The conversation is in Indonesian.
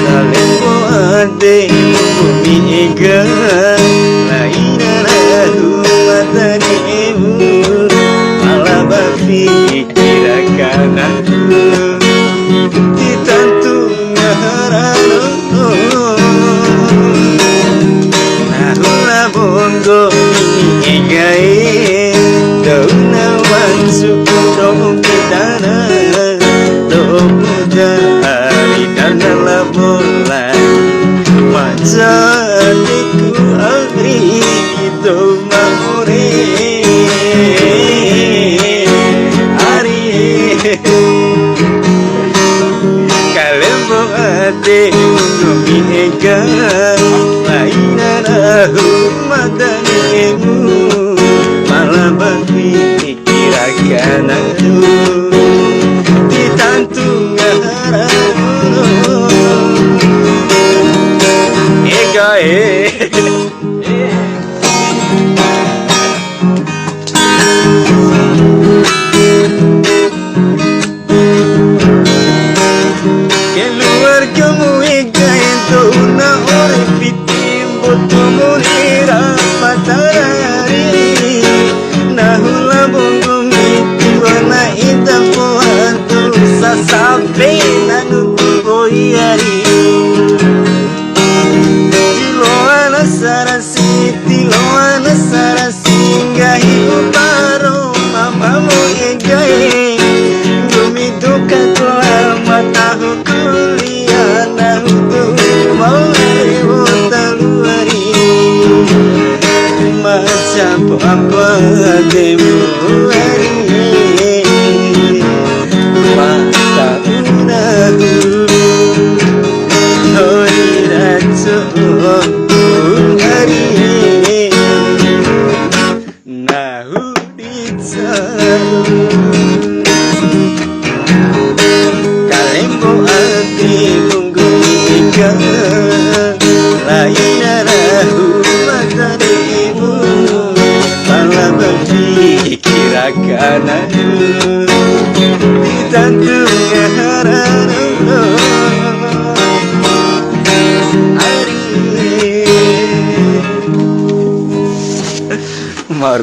Kalemo ate bumi ega laina lahu matanimu malah berpikirakan aku ditantu ngaharano nahula bongo igai dauna wansu dong kitana dong jari dan bola majadiku agri itu mamure ari kalemo ate bumi ega laina lahu matanimu malah berpikirakan aku ditantu ngaharano ega keluargamu ega itu na ore pitimbo tumunira matahari nahula bongo miti wana itapo hantu sasabe nanutu boyari tiloana sarasi ngahi ubaro mamamu egae gumiduka toa matahu kuliah nahutu mau taluari macam apa demu hari mata unahu hoiracu hari nahu dicaru kalemo ati bunggu ika laina lahu matanimu malah berpikirakan aku ditantu ngaharano ari mar